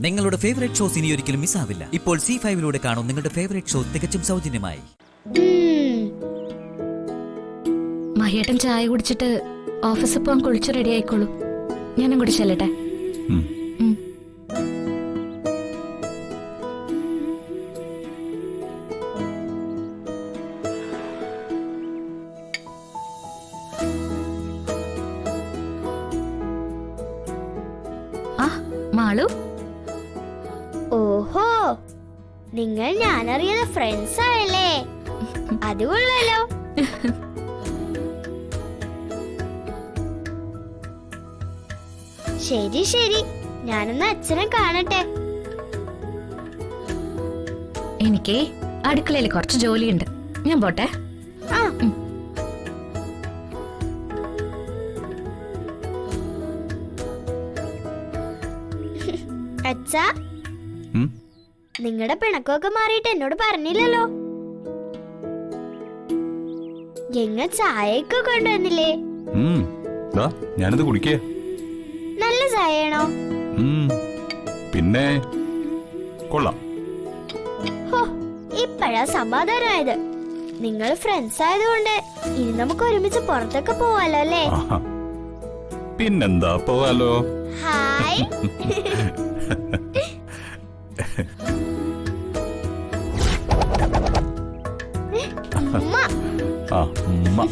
നിങ്ങളുടെ favourite shows ഇനി ഒരിക്കലും മിസ്സാവില്ല. ഇപ്പോൾ C5 കാണും നിങ്ങളുടെ ഫേവറേറ്റ് ഷോ തികച്ചും സൗജന്യമായി. മഹിയേട്ടൻ ചായ കുടിച്ചിട്ട് ഓഫീസിൽ പോകാൻ കുളിച്ച് റെഡി ആയിക്കോളൂ. ഞാനും കൂടി ചെല്ലട്ടെ. ആ മാളു, ഓഹോ, നിങ്ങൾ ഞാനറിയാതെ ഫ്രണ്ട്സ് ആയല്ലേ? അത് കൊള്ളാലോ. ശരി ശരി, ഞാനൊന്ന് അച്ഛനെ കാണട്ടെ. എനിക്ക് അടുക്കളയിൽ കുറച്ച് ജോലിയുണ്ട്, ഞാൻ പോട്ടെ. ആ അച്ഛാ, നിങ്ങളുടെ പിണക്കമൊക്കെ മാറിയിട്ട് എന്നോട് പറഞ്ഞില്ലല്ലോ. എങ്ങ ചായയൊക്കെ കൊണ്ടുവന്നില്ലേ? ഞാനത് കുടിക്കേ. നല്ല ചായയാണോ? പിന്നെ കൊള്ളാം. ഹോ, ഇപ്പഴാ സമാധാനമായത്. നിങ്ങൾ ഫ്രണ്ട്സ് ആയതുകൊണ്ട് ഇനി നമുക്ക് ഒരുമിച്ച് പുറത്തൊക്കെ പോവാലോ അല്ലേ? പിന്നെന്താ, പോവാലോ. ഹായ്. ആ ഉമ്മ.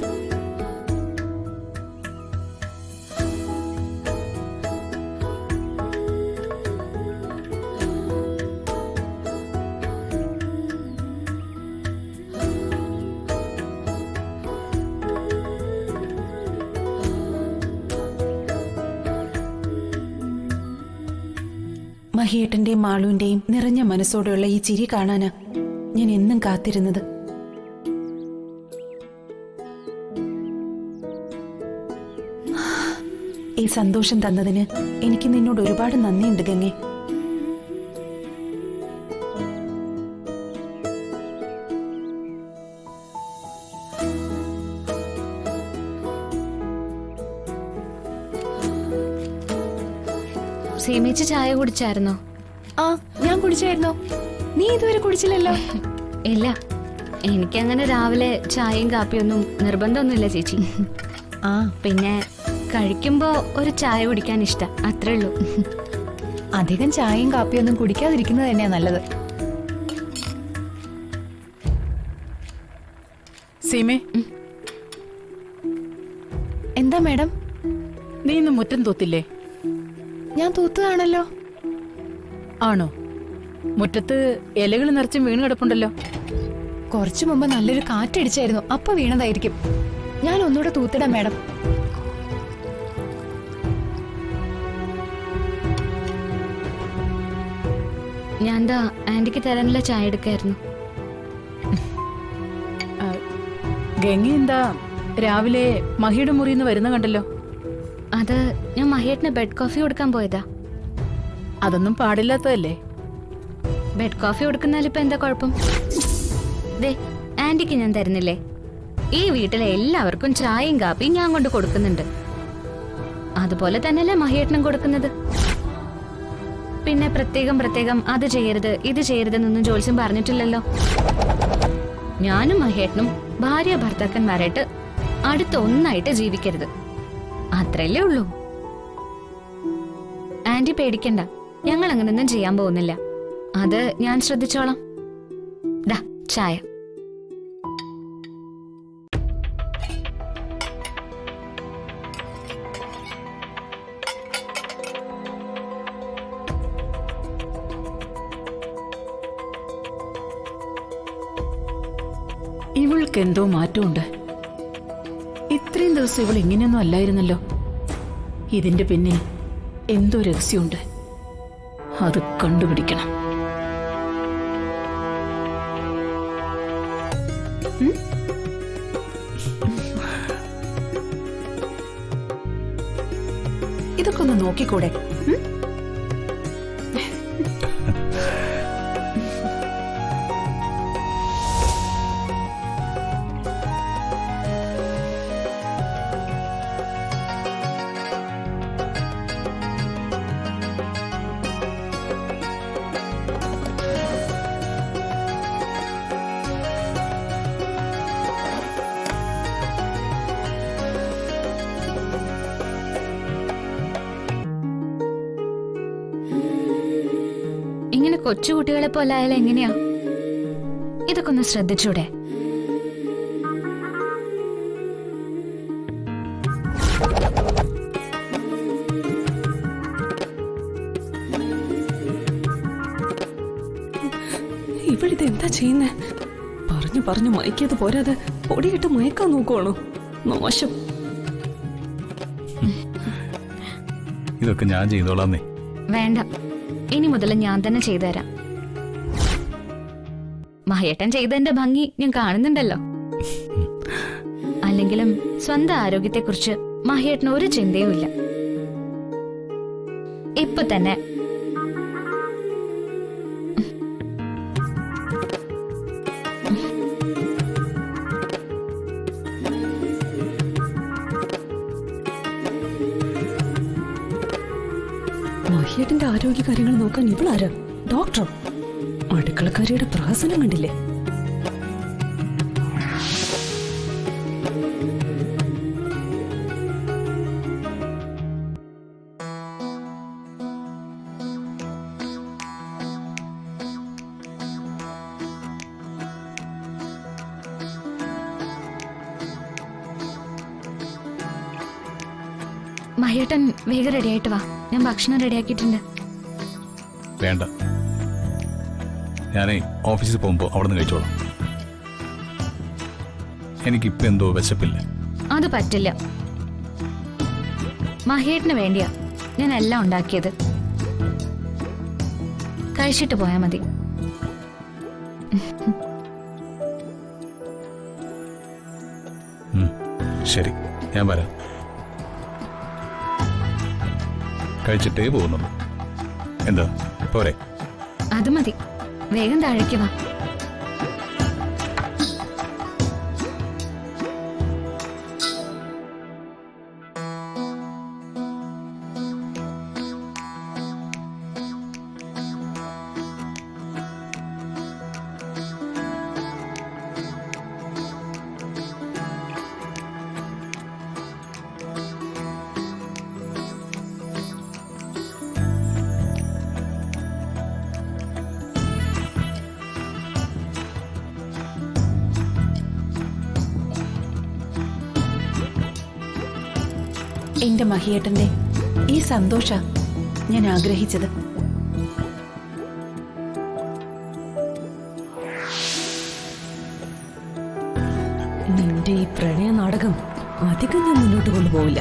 മഹിയേട്ടന്റെയും മാളുവിന്റെയും നിറഞ്ഞ മനസ്സോടെയുള്ള ഈ ചിരി കാണാനാ ഞാൻ എന്നും കാത്തിരുന്നത്. ഈ സന്തോഷം തന്നതിന് എനിക്ക് നിന്നോട് ഒരുപാട് നന്ദിയുണ്ട് ഗംഗേ. സീമിച്ച് ചായ കുടിച്ചായിരുന്നോ? ആ, ഞാൻ കുടിച്ചായിരുന്നോ? നീ ഇതുവരെ കുടിച്ചില്ലല്ലോ. ഇല്ല, എനിക്കങ്ങനെ രാവിലെ ചായയും കാപ്പിയൊന്നും നിർബന്ധമൊന്നുമില്ല ചേച്ചി. ആ പിന്നെ കഴിക്കുമ്പോ ഒരു ചായ കുടിക്കാൻ ഇഷ്ടം, അത്രേ ഉള്ളൂ. അധികം ചായയും കാപ്പിയൊന്നും കുടിക്കാതിരിക്കുന്നത് തന്നെയാ നല്ലത്. സീമേ, എന്താ മാഡം? നീ ഇന്ന് മുറ്റം തൂത്തില്ലേ? ഞാൻ തൂത്തതാണല്ലോ. ആണോ? മുറ്റത്ത് ഇലകൾ നിറച്ചും വീണ് കിടപ്പുണ്ടല്ലോ. കുറച്ചു മുമ്പ് നല്ലൊരു കാറ്റടിച്ചായിരുന്നു, അപ്പൊ വീണതായിരിക്കും. ഞാൻ ഒന്നുകൂടെ തൂത്തിടാം മാഡം. ഞാൻ എന്താ ആന്റിക്ക് തരാനുള്ള ചായ എടുക്കായിരുന്നു. ഗംഗ എന്താ രാവിലെ മഹിയുടെ മുറിന്ന് വരുന്ന കണ്ടല്ലോ. അത് ഞാൻ മഹിയേട്ടന് ബെഡ് കോഫി കൊടുക്കാൻ പോയതാ. അതൊന്നും പാടില്ലാത്തതല്ലേ? ബെഡ് കോഫി കൊടുക്കുന്നാലിപ്പോ എന്താ കുഴപ്പം? ദേ, ആന്റിക്ക് ഞാൻ തരുന്നില്ലേ? ഈ വീട്ടിലെ എല്ലാവർക്കും ചായയും കാപ്പിയും ഞാൻ കൊണ്ട് കൊടുക്കുന്നുണ്ട്. അതുപോലെ തന്നെയല്ലേ മഹിയേട്ടനും കൊടുക്കുന്നത്. പിന്നെ പ്രത്യേകം അത് ചെയ്യരുത് ഇത് ചെയ്യരുതെന്നൊന്നും ജോത്സ്യം പറഞ്ഞിട്ടില്ലല്ലോ. ഞാനും മഹിയേട്ടനും ഭാര്യ ഭർത്താക്കന്മാരായിട്ട് അടുത്ത ഒന്നായിട്ട് ജീവിക്കരുത്, അത്രല്ലേ ഉള്ളൂ. ആന്റി പേടിക്കണ്ട, ഞങ്ങൾ അങ്ങനൊന്നും ചെയ്യാൻ പോകുന്നില്ല. അത് ഞാൻ ശ്രദ്ധിച്ചോളാം. ദാ ചായ. ഇവൾക്ക് എന്തോ മാറ്റമുണ്ട്. ഇത്രയും ദിവസം ഇവൾ ഇങ്ങനെയൊന്നും അല്ലായിരുന്നല്ലോ. ഇതിന്റെ പിന്നിൽ എന്തോ രഹസ്യമുണ്ട്, അത് കണ്ടുപിടിക്കണം. ഇതൊക്കെ ഒന്ന് നോക്കിക്കൂടെ? ഇങ്ങനെ കൊച്ചുകുട്ടികളെ പോലെ ആയാലും എങ്ങനെയാ? ഇതൊക്കെ ഒന്ന് ശ്രദ്ധിച്ചൂടെ? ഇവളിത് എന്താ ചെയ്യുന്നേ? പറഞ്ഞു പറഞ്ഞു മയക്കിയത് പോരാതെ പൊടിയിട്ട് മയക്കാൻ നോക്കുവാണോ? മോശം. ഇതൊക്കെ ഞാൻ ചെയ്തോളാന്നേ. വേണ്ട, ഇനി മുതൽ ഞാൻ തന്നെ ചെയ്തുതരാം. മഹേട്ടൻ ചെയ്തതിന്റെ ഭംഗി ഞാൻ കാണുന്നുണ്ടല്ലോ. അല്ലെങ്കിലും സ്വന്തം ആരോഗ്യത്തെക്കുറിച്ച് മഹേട്ടന് ഒരു ചിന്തയും ഇല്ല. ഇപ്പൊ തന്നെ മഹിയേട്ടന്റെ ആരോഗ്യകാര്യങ്ങൾ നോക്കാൻ ഇവളാരാ? ഡോക്ടറോ? അടുക്കളക്കാരിയുടെ പ്രഹസനം കണ്ടില്ലേ? മഹേട്ടൻ വേഗം റെഡിയായിട്ട് വാ, ഞാൻ ഭക്ഷണം റെഡിയാക്കിയിട്ടുണ്ട്. വേണ്ട, ഞാനേ ഓഫീസിൽ പോകുമ്പോ അവിടെ നിന്ന് കഴിച്ചോളാം. എനിക്കിപ്പോ എന്തോ വിശപ്പില്ല. അത് പറ്റില്ല. മഹേട്ടന് വേണ്ടിയാ ഞാൻ എല്ലാം ഉണ്ടാക്കിയത്. കഴിച്ചിട്ട് പോയാ മതി. ശരി, ഞാൻ വരാം. കഴിച്ചിട്ടേ പോകുന്നുള്ളൂ. എന്താ പോരെ? അത് മതി, വേഗം താഴേക്ക് വാ. എന്റെ മഹിയേട്ടന്റെ ഈ സന്തോഷ ഞാൻ ആഗ്രഹിച്ചത്. നിന്റെ ഈ പ്രണയ നാടകം അധികം ഞാൻ മുന്നോട്ട് കൊണ്ടുപോവില്ല.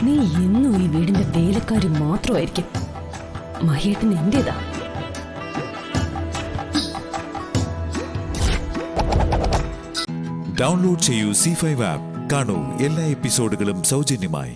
നീ എന്നും ഈ വീടിന്റെ വേലക്കാരി മാത്രമായിരിക്കും. മഹിയേട്ടൻ എന്റേതാ. ഡൗൺലോഡ് ചെയ്യൂ C5 ആപ്പ്. കാണൂ എല്ലാ എപ്പിസോഡുകളും സൗജന്യമായി.